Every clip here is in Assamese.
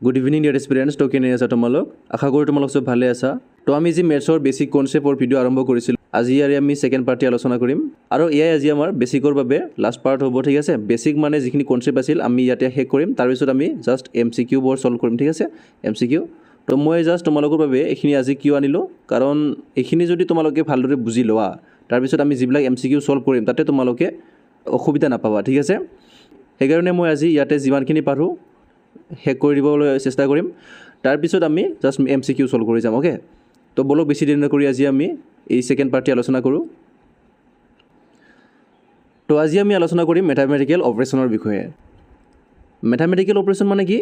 Good evening dear এস্পিৰেণ্টছ। তো কেনে আছা তোমালোক? আশা কৰোঁ তোমালোক চব ভালে আছা। তো আমি যি মেথছৰ বেছিক কনচেপ্টৰ ভিডিঅ' আৰম্ভ কৰিছিলোঁ, আজি ইয়াৰে আমি ছেকেণ্ড পাৰ্টি আলোচনা কৰিম। আৰু এয়াই আজি আমাৰ বেছিকৰ বাবে লাষ্ট পাৰ্ট হ'ব, ঠিক আছে। বেছিক মানে যিখিনি কনচেপ্ট আছিল আমি ইয়াতে শেষ কৰিম, তাৰপিছত আমি জাষ্ট MCQ বোৰ ছল্ভ কৰিম, ঠিক আছে। MCQ তো মই জাষ্ট তোমালোকৰ বাবে এইখিনি আজি কিয় আনিলোঁ, কাৰণ এইখিনি যদি তোমালোকে ভালদৰে বুজি লোৱা, তাৰপিছত আমি যিবিলাক MCQ ছল্ভ কৰিম তাতে তোমালোকে অসুবিধা নাপাবা, ঠিক আছে। সেইকাৰণে মই আজি ইয়াতে যিমানখিনি পাৰোঁ শেষ কৰি দিবলৈ চেষ্টা কৰিম, তাৰপিছত আমি জাষ্ট MCQ ছল্ভ কৰি যাম, অ'কে। তো বলক বেছি দেৰি নকৰি আজি আমি এই ছেকেণ্ড পাৰ্টি আলোচনা কৰোঁ। তো আজি আমি আলোচনা কৰিম মেথামেটিকেল অপাৰেশ্যনৰ বিষয়ে। মেথামেটিকেল অপাৰেশ্যন মানে কি?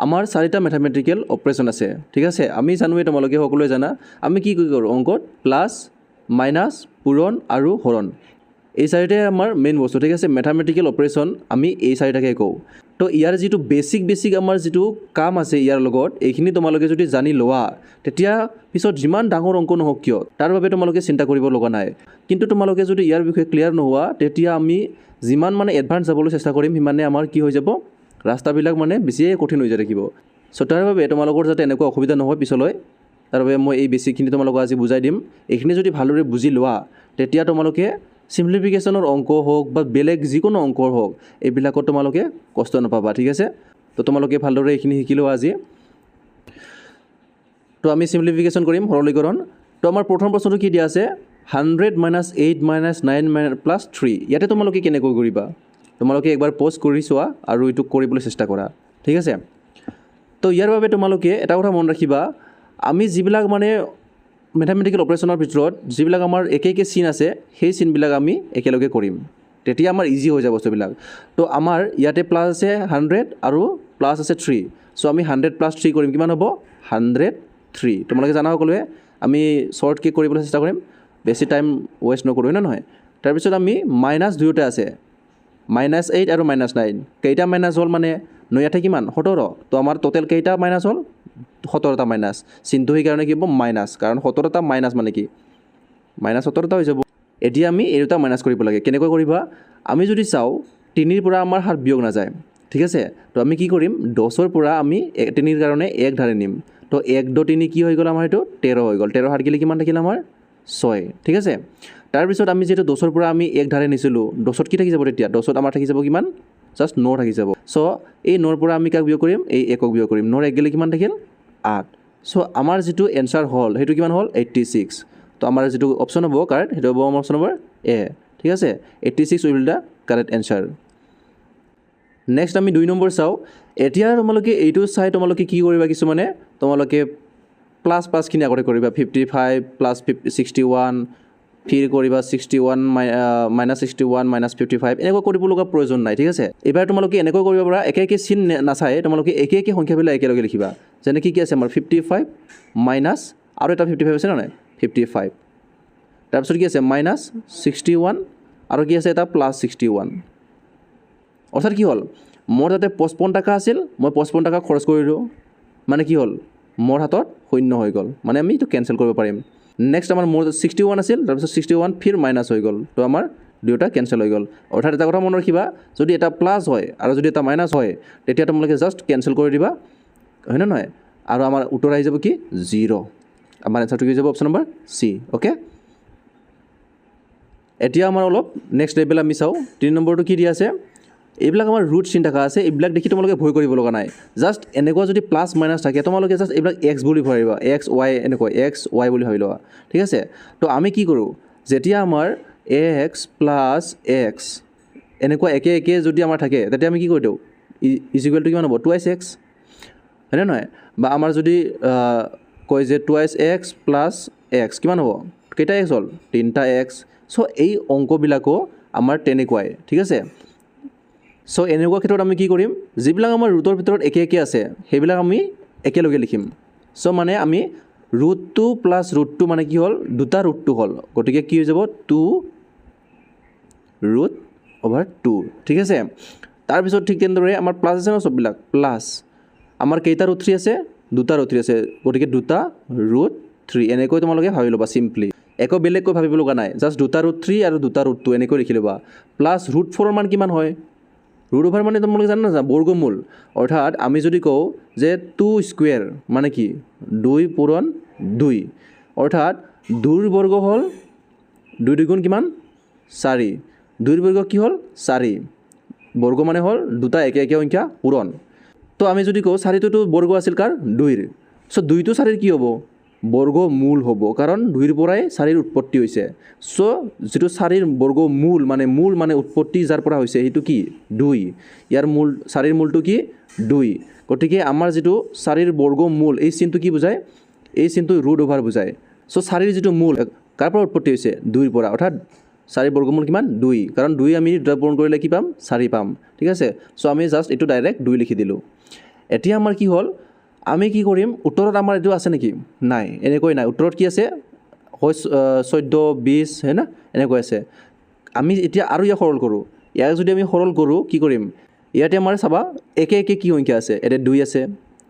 আমাৰ 4টা মেথামেটিকেল অপাৰেশ্যন আছে, ঠিক আছে। আমি জানোৱে, তোমালোকে সকলোৱে জানা, আমি কি কৰোঁ অংকত? প্লাছ, মাইনাছ, পূৰণ আৰু হৰণ, এই 4টাই আমাৰ মেইন বস্তু, ঠিক আছে। মেথামেটিকেল অপাৰেশ্যন আমি এই 4টাকে কওঁ। তো ইয়াৰ যিটো বেছিক আমাৰ যিটো কাম আছে ইয়াৰ লগত, এইখিনি তোমালোকে যদি জানি লোৱা, তেতিয়া পিছত যিমান ডাঙৰ অংক নহওক কিয় তাৰ বাবে তোমালোকে চিন্তা কৰিব লগা নাই। কিন্তু তোমালোকে যদি ইয়াৰ বিষয়ে ক্লিয়াৰ নোহোৱা, তেতিয়া আমি যিমান মানে এডভান্স যাবলৈ চেষ্টা কৰিম, সিমানে আমাৰ কি হৈ যাব, ৰাস্তাবিলাক মানে বেছিয়ে কঠিন হৈ যায় থাকিব। চ' তাৰ বাবে তোমালোকৰ যাতে এনেকুৱা অসুবিধা নহয় পিছলৈ, তাৰ বাবে মই এই বেছিকখিনি তোমালোকক আজি বুজাই দিম। এইখিনি যদি ভালদৰে বুজি লোৱা, তেতিয়া তোমালোকে চিম্প্লিফিকেশ্যনৰ অংক হওক বা বেলেগ যিকোনো অংকৰ হওক, এইবিলাকত তোমালোকে কষ্ট নাপাবা, ঠিক আছে। তো তোমালোকে ভালদৰে এইখিনি শিকি লোৱা আজি। তো আমি চিম্প্লিফিকেশ্যন কৰিম, সৰলীকৰণ। তো আমাৰ প্ৰথম প্ৰশ্নটো কি দিয়া আছে? 100 - 8 - 9 + 3। ইয়াতে তোমালোকে কেনেকৈ কৰিবা? তোমালোকে একবাৰ প'জ কৰি চোৱা আৰু এইটো কৰিবলৈ চেষ্টা কৰা, ঠিক আছে। তো ইয়াৰ বাবে তোমালোকে এটা কথা মনত ৰাখিবা, আমি যিবিলাক মানে মেথামেটিকেল অপাৰেশ্যনৰ ভিতৰত যিবিলাক আমাৰ একে চিন আছে, সেই চিনবিলাক আমি একেলগে কৰিম, তেতিয়া আমাৰ ইজি হৈ যাব বস্তুবিলাক। তো আমাৰ ইয়াতে প্লাছ আছে 100 আৰু প্লাছ আছে 3। চ' আমি 100 + 3 কৰিম, কিমান হ'ব? 103। তোমালোকে জানা সকলোৱে, আমি শ্বৰ্টকৈ কৰিবলৈ চেষ্টা কৰিম, বেছি টাইম ৱেষ্ট নকৰোঁ, হয় নে নহয়। তাৰপিছত আমি মাইনাছ দুয়োটা আছে, -8 আৰু -9। কেইটা মাইনাছ হ'ল মানে 9 ইয়াতে কিমান? 17। তো আমাৰ টোটেল কেইটা মাইনাছ হ'ল? 17টা মাইনাছ। চিনটো সেইকাৰণে কি হ'ব? মাইনাছ, কাৰণ 17টা মাইনাছ মানে কি? -17টা হৈ যাব। এতিয়া আমি এই দুটা মাইনাছ কৰিব লাগে। কেনেকৈ কৰিবা? আমি যদি চাওঁ 3ৰ পৰা আমাৰ হাত বিয়োগ নাযায়, ঠিক আছে। তো আমি কি কৰিম? 10ৰ পৰা আমি 3ৰ কাৰণে 1 ধাৰে নিম। তো 1 + 3 কি হৈ গ'ল? আমাৰ এইটো 13 হৈ গ'ল। 13 হাত গ'লে কিমান থাকিল? আমাৰ 6, ঠিক আছে। তাৰপিছত আমি যিহেতু 10ৰ পৰা আমি 1 ধাৰে নিছিলোঁ, 10ত কি থাকি যাব তেতিয়া? 10ত আমাৰ থাকি যাব কিমান? জাষ্ট 9 থাকি যাব। চ' এই 9ৰ পৰা আমি কাক বিয়োগ কৰিম? এই 1ক বিয়োগ কৰিম। 9ৰ 1 গ'লে কিমান থাকিল? 8। চ' আমাৰ যিটো এনচাৰ হ'ল সেইটো কিমান হ'ল? 86। তো আমাৰ যিটো অপশ্যন হ'ব কাৰেক্ট, সেইটো হ'ব আমাৰ অপশ্যন নম্বৰ এ, ঠিক আছে। 86 will the correct answer. Next আমি 2 নম্বৰ চাওঁ। এতিয়া তোমালোকে এইটো চাই তোমালোকে কি কৰিবা? কিছুমানে তোমালোকে প্লাছখিনি আগতে কৰিবা, 55 + 61, ফিৰ কৰিবা 61 - 61 - 55, এনেকুৱা কৰিব লগা প্ৰয়োজন নাই, ঠিক আছে। এইবাৰ তোমালোকে এনেকৈ কৰিব পাৰা, একে চিন নাচাই তোমালোকে একে সংখ্যাবিলাক একেলগে লিখিবা। যেনে কি আছে আমাৰ 55 মাইনাছ আৰু এটা 55 আছে নাই? 55। তাৰপিছত কি আছে? -61 আৰু কি আছে? এটা +61। অৰ্থাৎ কি হ'ল? মোৰ তাতে 55 টকা আছিল, মই 55 টকা খৰচ কৰিলোঁ, মানে কি হ'ল? মোৰ হাতত 0 হৈ গ'ল, মানে আমি এইটো কেঞ্চেল কৰিব পাৰিম। নেক্সট আমাৰ মোৰ 61 আছিল, তাৰপিছত 61 ফিৰ মাইনাছ হৈ গ'ল, তো আমাৰ দুয়োটা কেঞ্চেল হৈ গ'ল। অৰ্থাৎ এটা কথা মনত ৰাখিবা, যদি এটা প্লাছ হয় আৰু যদি এটা মাইনাছ হয়, তেতিয়া তোমালোকে জাষ্ট কেঞ্চেল কৰি দিবা, হয়নে নহয়। আৰু আমাৰ উত্তৰ আহি যাব কি? 0। আমাৰ এনচাৰটো কি যাব? Option number C, okay. এতিয়া আমাৰ অলপ নেক্সট লেভেল আমি চাওঁ। 3 নম্বৰটো কি দিয়া আছে? এইবিলাক আমাৰ ৰুট চিন থকা আছে, এইবিলাক দেখি তোমালোকে ভয় কৰিব লগা নাই। জাষ্ট এনেকুৱা যদি প্লাছ মাইনাছ থাকে, তোমালোকে জাষ্ট এইবিলাক এক্স বুলি ভাবিবা, এক্স ৱাই, এনেকৈ এক্স ৱাই বুলি ভাবি লোৱা, ঠিক আছে। তো আমি কি কৰোঁ? যেতিয়া আমাৰ x + x এনেকুৱা একে যদি আমাৰ থাকে, তেতিয়া আমি কি কৰি দিওঁ? ইজিকুৱেলটো কিমান হ'ব? 2x, হয়নে নহয়। বা আমাৰ যদি কয় যে 2x + x কিমান হ'ব? কেইটা x হ'ল? 3টা x। চ' এই অংকবিলাকো আমাৰ তেনেকুৱাই, ঠিক আছে। চ' এনেকুৱা ক্ষেত্ৰত আমি কি কৰিম? যিবিলাক আমাৰ ৰুটৰ ভিতৰত একে আছে, সেইবিলাক আমি একেলগে লিখিম। চ' মানে আমি √2 + √2 মানে কি হ'ল? দুটা √2 হ'ল, গতিকে কি হৈ যাব? 2√2, ঠিক আছে। তাৰপিছত ঠিক তেনেদৰে আমাৰ প্লাছ আছে ন, চববিলাক প্লাছ। আমাৰ কেইটা √3 আছে? দুটা √3 আছে, গতিকে 2টা √3, এনেকৈ তোমালোকে ভাবি ল'বা চিম্পলি। একো বেলেগকৈ ভাবিব লগা নাই, জাষ্ট 2টা √3 আৰু 2টা √2 এনেকৈ লিখি ল'বা। প্লাছ √4ৰ মান কিমান হয়? ৰুট অভাৰ মানে তোমালোকে জানা না বৰ্গমূল অৰ্থাৎ আমি যদি কওঁ যে 2 স্কুৱেৰ মানে কি 2 পূৰণ 2 অৰ্থাৎ 2ৰ বৰ্গ হ'ল 2 দুগুণ কিমান 4 2ৰ বৰ্গ কি হ'ল 4 বৰ্গ মানে হ'ল দুটা একে একে সংখ্যা পূৰণ তো আমি যদি কওঁ 4টো বৰ্গ আছিল কাৰ 2ৰ সো 2টো 4ৰ কি হ'ব বৰ্গমূল হ'ব কাৰণ 2ৰ পৰাই 4ৰ উৎপত্তি হৈছে সো যেটো 4ৰ বৰ্গমূল মানে উৎপত্তি যাৰ পৰা হৈছে হেতু কি 2 ইয়াৰ মূল 4ৰ মূলটো কি 2 গতিকে আমাৰ যেটো 4ৰ বৰ্গমূল এই চিনটো কি বুজায় এই চিনটো ৰুট অভাৰ বুজায় সো 4ৰ যেটো মূল কাৰ পৰা উৎপত্তি হৈছে 2ৰ পৰা অৰ্থাৎ 4ৰ বৰ্গমূল কিমান 2 কাৰণ 2 আমি দুটা পূৰণ কৰিলে কি পাম 4 পাম ঠিক আছে সো আমি জাস্ট এটো ডাইৰেক্ট 2 লিখি দিলো এতিয়া আমাৰ কি হ'ল আমি কি কৰিম উত্তৰত আমাৰ এটো আছে নেকি নাই এনেকৈ নাই উত্তৰত কি আছে 14 20 है ना এনেকৈ আছে আমি এতিয়া আৰু ইয়া সৰল কৰো ইয়াক যদি আমি সৰল কৰো কি কৰিম ইয়াতে আমাৰ চাবা একে একে কি সংখ্যা আছে এতে 2 আছে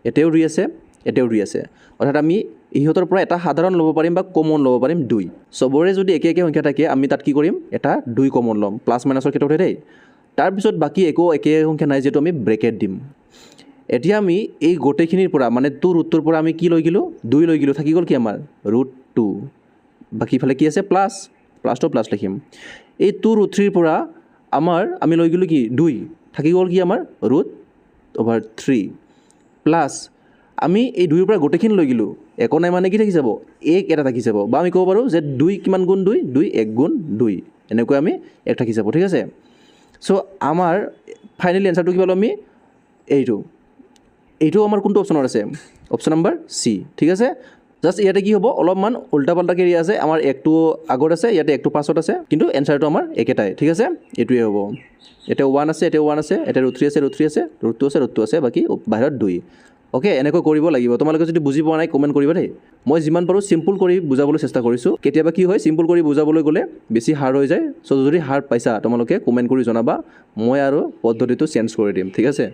এতেও 2 আছে এতেও 2 আছে অৰ্থাৎ আমি ইহতৰ পৰা এটা সাধাৰণ ল'ব পাৰিম বা কমন ল'ব পাৰিম 2 সবৰে যদি একে একে সংখ্যা থাকে আমি তাত কি কৰিম এটা 2 কমন ল'ম প্লাস মাইনাসৰ ক্ষেত্ৰত দেই তাৰ পিছত বাকি একো একে সংখ্যা নাই যেটো আমি ব্ৰেকেট দিম এতিয়া আমি এই গোটেইখিনিৰ পৰা মানে 2 ৰুটৰ পৰা আমি কি লৈ গিলো 2 লৈ গিলো থাকি গল কি আমাৰ √2 বাকি ফালে কি আছে প্লাস প্লাস তো প্লাস লিখিম এই 2 ৰুট 3 পৰা আমাৰ আমি লৈ গিলো কি 2 থাকি গল কি আমাৰ √3 প্লাস আমি এই 2 ৰ পৰা গোটেইখিনি লৈ গিলো একো নাই মানে কি থাকি যাব 1 এটা থাকি যাব বা আমি কব পাৰো যে 2 কিমান গুণ 2 2 1 গুণ 2 এনেকৈ আমি 1 থাকি যাব ঠিক আছে সো আমাৰ ফাইনালি আনসাৰটো কি পালো আমি এইটো আমাৰ কোনটো অপচনৰ আছে অপচন নম্বৰ সি ঠিক আছে জাস্ট ইয়াতে কি হ'ব অলপমান উল্টা পাল্টা কৰি আছে আমাৰ একটো আগত আছে ইয়াতে একটো পাছত আছে কিন্তু এনসাৰটো আমাৰ একেটাই ঠিক আছে এটোৱে হ'ব এটা 1 আছে এটা 1 আছে এটা √3 আছে √3 আছে √2 আছে √2 আছে বাকি বাহিৰত 2 ওকে এনেকৈ কৰিব লাগিব তোমালোকে যদি বুজি পোৱা নাই কমেন্ট কৰিবা দেই মই যিমান পাৰো সিম্পল কৰি বুজাবলৈ চেষ্টা কৰিছো কেতিয়াবা কি হয় সিম্পল কৰি বুজাবলৈ গলে বেছি হাৰ্ড হৈ যায় সো যদি হাৰ্ড পাইছা তোমালোকে কমেন্ট কৰি জনাবা মই আৰু পদ্ধতিটো চেঞ্জ কৰি দিম ঠিক আছে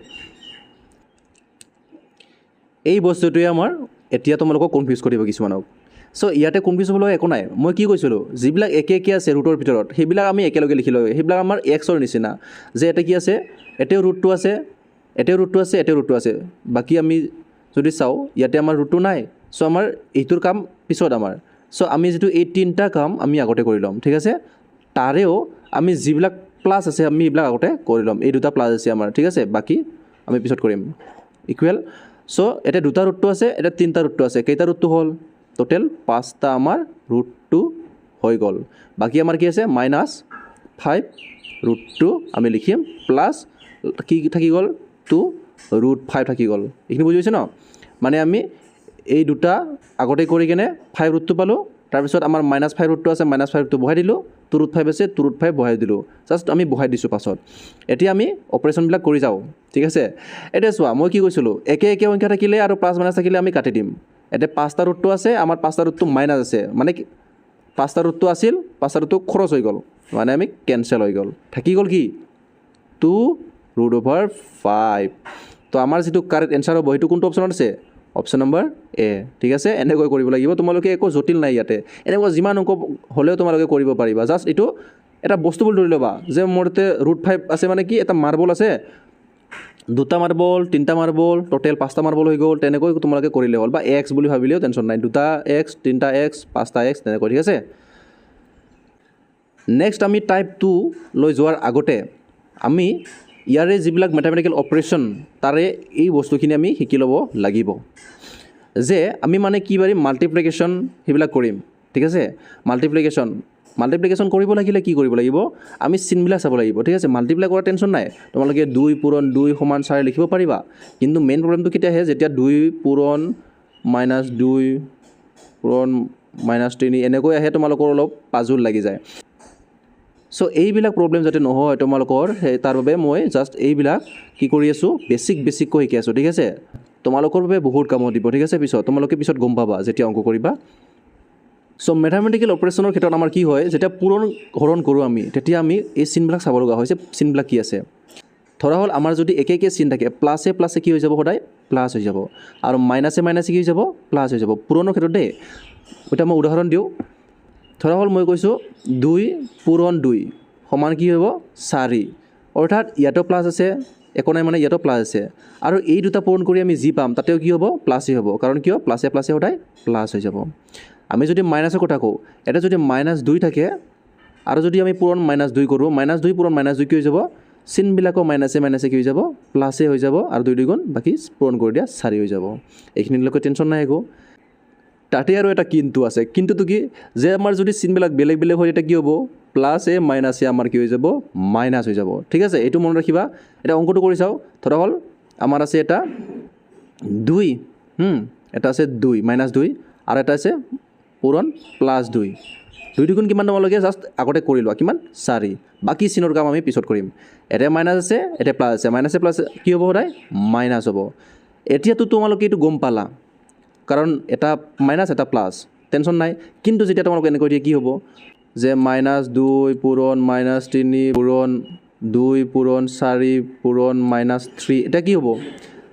এই বস্তুটোৱে আমাৰ এতিয়া তোমালোকক কনফিউজ কৰিব কিছুমানক সো ইয়াতে কনফিউজ হ'বলৈ একো নাই মই কি কৈছিলো যিবিলাক একে একে আছে ৰুটৰ ভিতৰত সেইবিলাক আমি একেলগে লিখি লওঁ সেইবিলাক আমাৰ xৰ নিচিনা যে এটা কি আছে এতেও √2 আছে এতেও √2 আছে এতেও √2 আছে বাকি আমি যদি চাও ইয়াতে আমাৰ √2 নাই সো আমাৰ এইটোৰ কাম পিছত আমাৰ সো আমি যেটো এই তিনটা কাম আমি আগতে কৰি লম ঠিক আছে তাৰেও আমি যিবিলাক প্লাস আছে আমি এইবিলাক আগতে কৰি লম এই দুটা প্লাস আছে আমাৰ ঠিক আছে বাকি আমি পিছত কৰিম ইকুৱেল সো এটা দুটা √2 আছে এটা তিনটা √2 আছে কেইটা √2 হল টোটাল 5টা আমাৰ √2 হৈ গল বাকি আমাৰ কি আছে -5 √2 আমি লিখিম প্লাস কি থাকি গল 2 √5 থাকি গল এইখিনি বুজি পাইছে ন মানে আমি এই দুটা আগতে কৰি কেনে 5 √2 পালো তাৰ পিছত আমাৰ -5 √2 আছে -5 √2 বহাই দিলো 2 √5 আছে 2 √5 বহাই দিলো জাস্ট আমি বহাই দিছো পাছত এতিয়া আমি অপাৰেশন বিলাক কৰি যাও ঠিক আছে এটা চোৱা মই কি কৈছিলো একে একে সংখ্যা থাকিলে আৰু প্লাস মাইনাস থাকিলে আমি কাটি দিম এটা 5টা √2 আছে আমাৰ 5টা √2 মাইনাস আছে মানে 5টা √2 আছিল 5টা √2 খৰচ হৈ গল মানে আমি ক্যান্সেল হৈ গল থাকি গল কি 2√5 তো আমাৰ যেটো কাৰেক্ট আনসাৰ হ'ব হেতু কোনটো অপচনত আছে অপশন নম্বৰ এ ঠিক আছে এনেকৈ কৰিব লাগিব তোমালোকে একো জটিল নাই ইয়াতে এনেকৈ যিমান অংক হলেও তোমালোকে কৰিব পাৰিবা জাস্ট এটো এটা বস্তু বল ধৰি লবা যে মোৰতে √5 আছে মানে কি এটা মাৰ্বল আছে দুটা মাৰ্বল তিনটা মাৰ্বল টোটাল 5টা মাৰ্বল হৈ গল তেনেকৈ তোমালোকে কৰিলে হ'ল বা x বুলি ভাবিলেও টেনচন নাই দুটা x তিনটা x পাঁচটা x তেনেকৈ ঠিক আছে নেক্সট আমি টাইপ 2 লৈ যোৱাৰ আগতে আমি ইয়াৰে যিবিলাক ম্যাথমেটিক্যাল অপাৰেশন তাৰে এই বস্তুখিনি আমি শিকি লব লাগিব যে আমি মানে কি বাৰি মাল্টিপ্লিকেশন হিবিলাক কৰিম ঠিক আছে মাল্টিপ্লিকেশন কৰিব লাগিলে কি কৰিব লাগিব আমি চিনবিলাক চাব লাগিব ঠিক আছে মাল্টিপ্লাই কৰা টেনচন নাই তোমালোকে 2 পূৰণ 2 সমান 4 লিখিব পাৰিবা কিন্তু মেইন প্ৰবলেমটো কিটা আহে যেতিয়া 2 পূৰণ -2 পূৰণ -3 এনেকৈ আহে তোমালোকৰ অলপ পাজুল লাগি যায় সো এইবিলাক প্ৰবলেম যাতে নহয় তোমালোকৰ তাৰ বাবে মই জাস্ট এইবিলাক কি কৰি আছো বেসিক কৈ শিকাই আছো ঠিক আছে তোমালোকৰ বাবে বহুত কাম দিব ঠিক আছে পিছত তোমালোকে পিছত গম পাবা যেতিয়া অংক কৰিবা সো ম্যাথমেটিক্যাল অপাৰেশনৰ ক্ষেত্ৰত আমাৰ কি হয় যেতিয়া পূৰণ হৰণ কৰো আমি তেতিয়া আমি এই চিনবিলাক চাব লগা হৈছে চিনবিলাক কি আছে ধৰা হল আমাৰ যদি একে একে চিন থাকে প্লাসে প্লাসে কি হৈ যাব সদায় প্লাস হৈ যাব আৰু মাইনাসে মাইনাসে কি হৈ যাব প্লাস হৈ যাব পূৰণৰ ক্ষেত্ৰত দে এটা মই উদাহৰণ দিও ধৰা হল মই কৈছো 2 পূৰণ 2 সমান কি হ'ব 4 অৰ্থাৎ ইয়াতো প্লাছ আছে একো নাই মানে ইয়াতো প্লাছ আছে আৰু এই দুটা পূৰণ কৰি আমি যি পাম তাতেও কি হ'ব প্লাছেই হ'ব কাৰণ কিয় প্লাছে প্লাছে সদায় প্লাছ হৈ যাব আমি যদি মাইনাছৰ কথা কওঁ এটা যদি -2 থাকে আৰু যদি আমি পূৰণ -2 কৰোঁ -2 পূৰণ -2 কি হৈ যাব চিনবিলাকো মাইনাছে মাইনাছে কি হৈ যাব প্লাছে হৈ যাব আৰু 2 2 গুণ বাকী পূৰণ কৰি দিয়া 4 হৈ যাব এইখিনিলৈকে টেনশ্যন নাই একো তাতে আৰু এটা কিন্তু আছে কিন্তুটো কি যে আমাৰ যদি চিনবিলাক বেলেগ বেলেগ হয় এটা কি হ'ব প্লাছে মাইনাছে আমাৰ কি হৈ যাব মাইনাছ হৈ যাব ঠিক আছে এইটো মনত ৰাখিবা এটা অংকটো কৰি চাওঁ ধৰা হ'ল আমাৰ আছে এটা 2 এটা আছে 2 -2 আৰু এটা আছে পূৰণ +2 2 গুণ কিমান তোমালোকে জাষ্ট আগতে কৰি লোৱা কিমান 4 বাকী চিনৰ কাম আমি পিছত কৰিম এটা মাইনাছ আছে এটা প্লাছ আছে মাইনাছে প্লাছ কি হ'ব সদায় মাইনাছ হ'ব এতিয়াতো তোমালোকে এইটো গম পালা কাৰণ এটা মাইনাছ এটা প্লাছ টেনশ্যন নাই কিন্তু যেতিয়া তোমালোকে এনেকৈ দিয়ে কি হ'ব যে -2 পূৰণ -3 পূৰণ 2 পূৰণ 4 পূৰণ -3 এটা কি হ'ব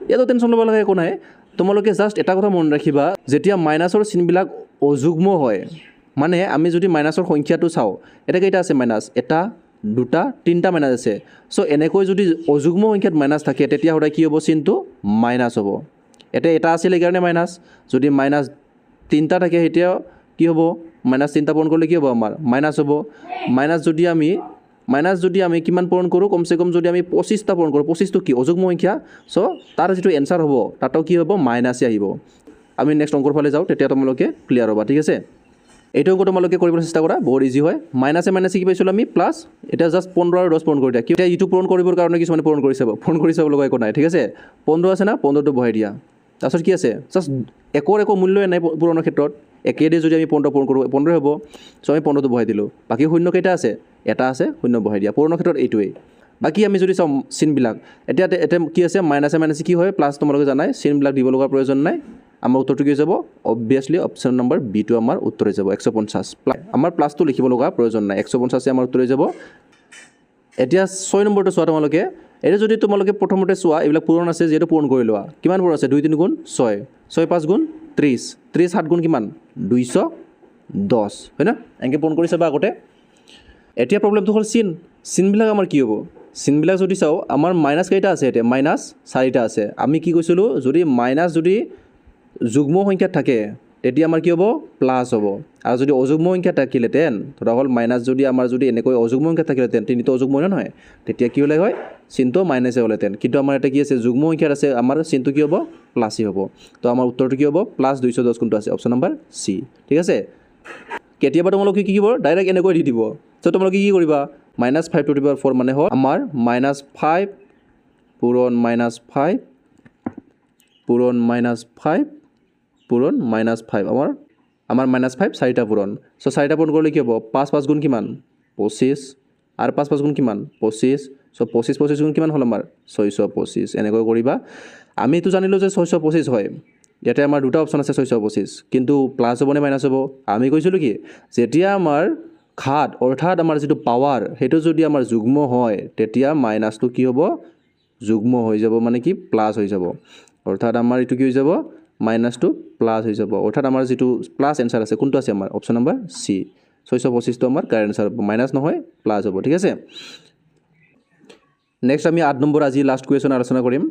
ইয়াতো টেনশ্যন ল'ব লাগে একো নাই তোমালোকে জাষ্ট এটা কথা মনত ৰাখিবা যেতিয়া মাইনাছৰ চিনবিলাক অযুগ্ম হয় মানে আমি যদি মাইনাছৰ সংখ্যাটো চাওঁ এটা কেইটা আছে মাইনাছ এটা দুটা তিনিটা মাইনাছ আছে চ' এনেকৈ যদি অযুগ্ম সংখ্যাত মাইনাছ থাকে তেতিয়া সদায় কি হ'ব চিনটো মাইনাছ হ'ব এটা আছিল এইকাৰণে মাইনাছ যদি মাইনাছ 3টা থাকে তেতিয়াও কি হ'ব -3টা পূৰণ কৰিলে কি হ'ব আমাৰ মাইনাছ হ'ব মাইনাছ যদি আমি কিমান পূৰণ কৰোঁ কমচে কম যদি আমি 25টা পূৰণ কৰোঁ 25টো কি অযুগ্ম সংখ্যা চ' তাৰ যিটো এনচাৰ হ'ব তাতো কি হ'ব মাইনাছে আহিব আমি নেক্সট অংকৰ ফালে যাওঁ তেতিয়া তোমালোকে ক্লিয়াৰ হ'বা ঠিক আছে এইটো অংক তোমালোকে কৰিবলৈ চেষ্টা কৰা বহুত ইজি হয় মাইনাছে কি পাইছিলোঁ আমি প্লাছ এতিয়া জাষ্ট 15 আৰু 10 পূৰণ কৰি দিয়া এতিয়া ইটো পূৰণ কৰিবৰ কাৰণে কিছুমানে পূৰণ কৰি চাব লগা একো নাই ঠিক আছে 15 আছে না 15টো বহাই দিয়া তাৰপিছত কি আছে জাষ্ট একো মূল্যই নাই পূৰণৰ ক্ষেত্ৰত একেদে যদি আমি 15 পূৰণ কৰোঁ 15 হ'ব চ' আমি 15টো বহাই দিলোঁ বাকী শূন্য কেইটা আছে এটা আছে শূন্য বহাই দিয়া পূৰণৰ ক্ষেত্ৰত এইটোৱেই বাকী আমি যদি চাওঁ চিনবিলাক এতিয়া কি আছে মাইনাছে কি হয় প্লাছ তোমালোকে জানাই চিনবিলাক দিব লগা প্ৰয়োজন নাই আমাৰ উত্তৰটো কি হৈ যাব অবভিয়াছলি অপশ্যন নম্বৰ বিটো আমাৰ উত্তৰ হৈ যাব 150 আমাৰ প্লাছটো লিখিব লগা প্ৰয়োজন নাই 150 আমাৰ উত্তৰ হৈ যাব এতিয়া 6 নম্বৰটো চোৱা তোমালোকে এটা যদি তোমালোকে প্ৰথমতে চোৱা এইবিলাক পূৰণ আছে যিহেতু পূৰণ কৰি লোৱা কিমান পূৰণ আছে 2 3 গুণ 6 6 5 গুণ 30 30 7 গুণ কিমান 210 হয় না এনেকৈ পূৰণ কৰি চাবা আগতে এতিয়া প্ৰব্লেমটো হ'ল চিনবিলাক আমাৰ কি হ'ব চিনবিলাক যদি চাওঁ আমাৰ মাইনাছ কেইটা আছে এতিয়া মাইনাছ 4টা আছে আমি কি কৈছিলোঁ যদি মাইনাছ যদি যুগ্ম সংখ্যাত থাকে তেতিয়া আমাৰ কি হ'ব প্লাছ হ'ব আৰু যদি অযুগ্ম সংখ্যা থাকিলেহেঁতেন ধৰা হ'ল মাইনাছ যদি আমাৰ যদি এনেকৈ অযুগ্ম সংখ্যা থাকিলেহেঁতেন তিনিটো অযুগ্ম নহয় তেতিয়া কি হ'লে হয় চিনটো মাইনাছে হ'লেহেঁতেন কিন্তু আমাৰ এটা কি আছে যুগ্ম সংখ্যাত আছে আমাৰ চিনটো কি হ'ব প্লাছেই হ'ব তো আমাৰ উত্তৰটো কি হ'ব +210 কোনটো আছে অপশ্যন নম্বৰ চি ঠিক আছে কেতিয়াবা তোমালোকে কি কৰিব ডাইৰেক্ট এনেকৈ দি দিব চ' তোমালোকে কি কৰিবা -5 to the power 4 মানে হ'ল আমাৰ -5 পূৰণ -5 পূৰণ -5 পূৰণ -5 আমাৰ -5 4টা পূৰণ চ' 4টা পূৰণ কৰিলে কি হ'ব 5 5 গুণ কিমান 25 আৰু 5 5 গুণ কিমান 25 চ' 25 গুণ কিমান হ'ল আমাৰ 625 এনেকৈ কৰিবা আমি এইটো জানিলোঁ যে 625 হয় ইয়াতে আমাৰ দুটা অপশ্যন আছে 625 কিন্তু প্লাছ হ'ব নে মাইনাছ হ'ব আমি কৈছিলোঁ কি যেতিয়া আমাৰ ঘাত অৰ্থাৎ আমাৰ যিটো পাৱাৰ সেইটো যদি আমাৰ যুগ্ম হয় তেতিয়া মাইনাছটো কি হ'ব যুগ্ম হৈ যাব মানে কি প্লাছ হৈ যাব অৰ্থাৎ আমাৰ এইটো কি হৈ যাব মাইনাছটো প্লাছ হৈ যাব অৰ্থাৎ আমাৰ যিটো প্লাছ এনচাৰ আছে কোনটো আছে আমাৰ অপশ্যন নম্বৰ চি 625টো আমাৰ কাৰেক্ট এনচাৰ হ'ব মাইনাছ নহয় প্লাছ হ'ব ঠিক আছে নেক্সট আমি 8 নম্বৰ আজি লাষ্ট কুৱেশ্যন আলোচনা কৰিম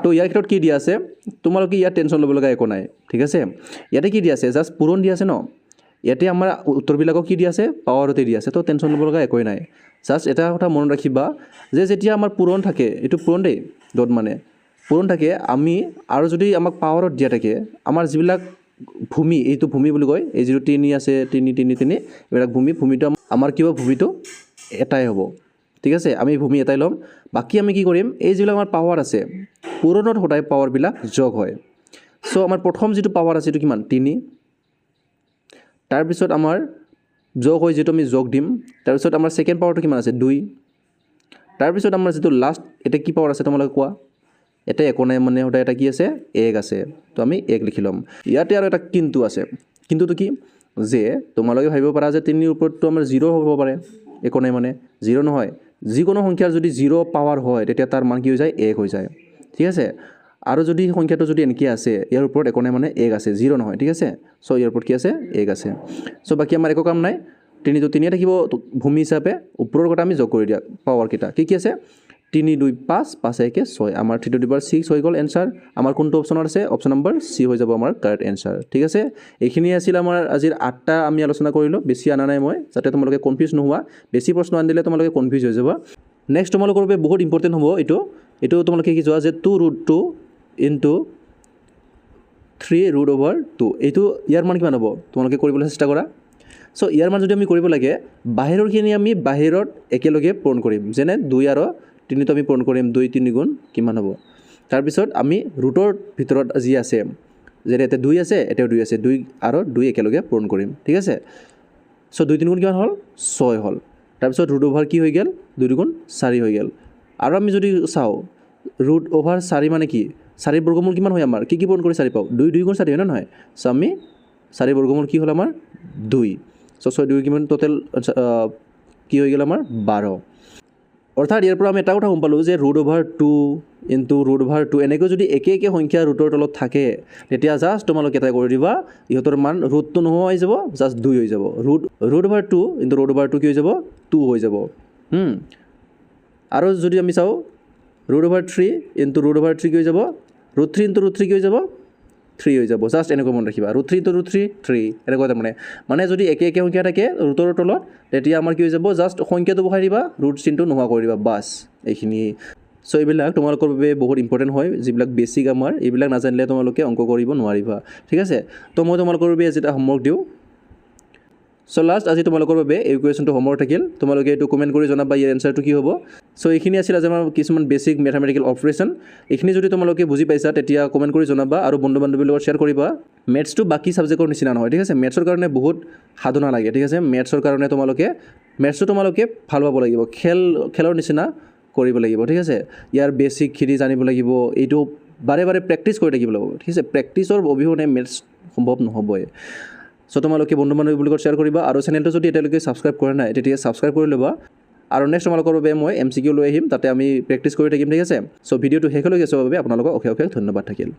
তো ইয়াৰ ক্ষেত্ৰত কি দিয়া আছে তোমালোকে ইয়াত টেনশ্যন ল'ব লগা একো নাই ঠিক আছে ইয়াতে কি দিয়া আছে জাষ্ট পূৰণ দিয়া আছে ন ইয়াতে আমাৰ উত্তৰবিলাকক কি দিয়া আছে পাৱাৰতে দিয়া আছে তো টেনশ্যন ল'ব লগা একোই নাই জাষ্ট এটা কথা মনত ৰাখিবা যে যেতিয়া আমাৰ পূৰণ থাকে এইটো পূৰণ দেই ডট মানে পূৰণ থাকে আমি আৰু যদি আমাক পাৱাৰত দিয়া থাকে আমাৰ যিবিলাক ভূমি এইটো ভূমি বুলি কয় এই যিটো 3 আছে 3 3 3 এইবিলাক ভূমিটো আমাৰ কি হ'ব ভূমিটো এটাই হ'ব ঠিক আছে আমি ভূমি এটাই ল'ম বাকী আমি কি কৰিম এই যিবিলাক আমাৰ পাৱাৰ আছে পূৰণত সদায় পাৱাৰবিলাক যোগ হয় চ' আমাৰ প্ৰথম যিটো পাৱাৰ আছে এইটো কিমান 3 তাৰপিছত আমাৰ যোগ হয় যিটো আমি যোগ দিম তাৰপিছত আমাৰ ছেকেণ্ড পাৱাৰটো কিমান আছে 2 তাৰপিছত আমাৰ যিটো লাষ্ট এটা কি পাৱাৰ আছে তোমালোকে কোৱা এটা একো নাই মানে সদায় এটা কি আছে 1 আছে তো আমি 1 লিখি ল'ম ইয়াতে আৰু এটা কিন্তু আছে কিন্তুটো কি যে তোমালোকে ভাবিব পাৰা যে 3 ৰ ওপৰতটো আমাৰ 0 হ'ব পাৰে একো নাই মানে 0 নহয় যিকোনো সংখ্যাৰ যদি 0 পাৱাৰ হয় তেতিয়া তাৰ মান কি হৈ যায় 1 হৈ যায় ঠিক আছে আৰু যদি সংখ্যাটো যদি এনেকৈ আছে ইয়াৰ ওপৰত একো নাই মানে 1 আছে 0 নহয় ঠিক আছে চ' ইয়াৰ ওপৰত কি আছে 1 আছে চ' বাকী আমাৰ একো কাম নাই 3 থাকিব ভূমি হিচাপে ওপৰৰ কথা আমি যোগ কৰি দিয়া পাৱাৰ কেইটা কি আছে 3 2 5 5 1 6 আমাৰ 3 টু দি পাৱাৰ 6 হৈ গ'ল এনসাৰ আমাৰ কোনটো অপচনৰ আছে অপচন নম্বৰ সি হৈ যাব আমাৰ কাৰেক্ট এনসাৰ ঠিক আছে এইখিনি আছিল আমাৰ আজিৰ 8টা আমি আলোচনা কৰিলো বেছি আনা নাই মই যাতে তোমালোকে কনফিউজ নোহোৱা বেছি প্ৰশ্ন আন দিলে তোমালোকে কনফিউজ হৈ যাব নেক্সট তোমালোকৰ বাবে বহুত ইম্পৰ্টেন্ট হ'ব এটো তোমালোকে কি যোৱা যে 2√2 ইনটু 3√2 এইটো ইয়াৰ মান কিমান হ'ব তোমালোকে কৰিবলৈ চেষ্টা কৰা সো ইয়াৰ মান যদি আমি কৰিব লাগে বাহিৰৰখিনি আমি বাহিৰত একেলগে পূৰণ কৰিম যেনে 2 আৰু 3 তো আমি পূৰণ কৰিম 2 3 গুণ কিমান হ'ব তাৰ পিছত আমি ৰুটৰ ভিতৰত যি আছে যেনে এতে 2 আছে এতেও 2 আছে 2 আৰু 2 একেলগে পূৰণ কৰিম ঠিক আছে সো 2 3 গুণ কিমান হ'ল 6 হ'ল তাৰ পিছত ৰুট ওভাৰ কি হৈ গেল 2 গুণ 4 হৈ গেল আৰু আমি যদি চাও ৰুট ওভাৰ 4 মানে কি 4 বৰ্গমূল কিমান হয় আমাৰ কি পূৰণ কৰি 4 পাও 2 2 গুণ 4 হয় না নহয় সো আমি 4 বৰ্গমূল কি হ'ল আমাৰ 2 সো 6 2 কিমান টোটাল কি হৈ গেল আমাৰ 12 অৰ্থাৎ ইয়াৰ পৰা আমি এটা কথা গম পালো যে root over 2 into root over 2 এনেকৈ যদি একে সংখ্যা ৰুটৰ তলত থাকে তেতিয়া জাস্ট তোমালোকে এটা কৰি দিবা ইহতৰ মান ৰুটটো নোহোৱা হৈ যাব জাস্ট 2 হৈ যাব root over 2 into root over 2 কি হৈ যাব 2 হৈ যাব আৰু যদি আমি চাও root over 3 into root over 3 কি হৈ যাব ৰুট 3 ইনটু ৰুট 3 কি হৈ যাব 3 হৈ যাব জাস্ট এনেকৈ মন ৰাখিবা ৰুট 3 ইনটু ৰুট 3 3 এনেকৈ মানে যদি একে সংখ্যা থাকে ৰুটৰ তলত তেতিয়া আমাৰ কি হৈ যাব জাস্ট সংখ্যাটো বহাই দিবা ৰুট চিনটো নোহোৱা কৰি দিবা বাস এইখিনি সো এইবিলাক তোমালোকৰ বাবে বহুত ইম্পৰ্টেন্ট হয় যিবিলাক বেসিক আমাৰ এইবিলাক নাজানিলে তোমালোকে অংক কৰিব নোৱাৰিবা ঠিক আছে তো মই তোমালোকৰ বাবে যেটা হোমৱৰ্ক দিও সো লাষ্ট আজি তোমালোকৰ বাবে এই কোৱেশ্যনটো হোমৱৰ্ক থাকিল তোমালোকে এটো কমেন্ট কৰি জনাবা ইয়াৰ এনসাৰটো কি হ'ব সো এইখিনি আছিল আজি আমাৰ কিছুমান বেসিক ম্যাথমেটিক্যাল অপাৰেশন এইখিনি যদি তোমালোকে বুজি পাইছা তেতিয়া কমেন্ট কৰি জনাবা আৰু বন্ধু বান্ধৱীৰ লগত শেয়াৰ কৰিবা ম্যাথছটো বাকি সাবজেক্টৰ নিচিনা নহয় ঠিক আছে ম্যাথছৰ কাৰণে বহুত সাধনা লাগে ঠিক আছে ম্যাথছৰ কাৰণে ম্যাথছটো তোমালোকে ভাল পাব লাগিব খেলৰ নিচিনা কৰিব লাগিব ঠিক আছে ইয়াৰ বেসিক খিনি জানিব লাগিব এইটো বাৰে বাৰে প্ৰেক্টিস কৰি থাকিব লাগিব ঠিক আছে প্ৰেক্টিসৰ অবিহনে ম্যাথছ সম্ভৱ নহবই সো তোমালোকে বন্ধু বান্ধৱীৰ লগত শেয়াৰ কৰিবা আৰু চেনেলটো যদি এতিয়ালৈকে সাবস্ক্ৰাইব কৰা নাই তেতিয়া সাবস্ক্ৰাইব কৰি ল'বা আৰু নেক্সট তোমালোকৰ বাবে মই MCQ লৈ আহিম তাতে আমি প্ৰেক্টিস কৰি থাকিম ঠিক আছে সো ভিডিওটো শেষলৈকে চোৱাৰ বাবে আপোনালোকক অশেষ ধন্যবাদ থাকিল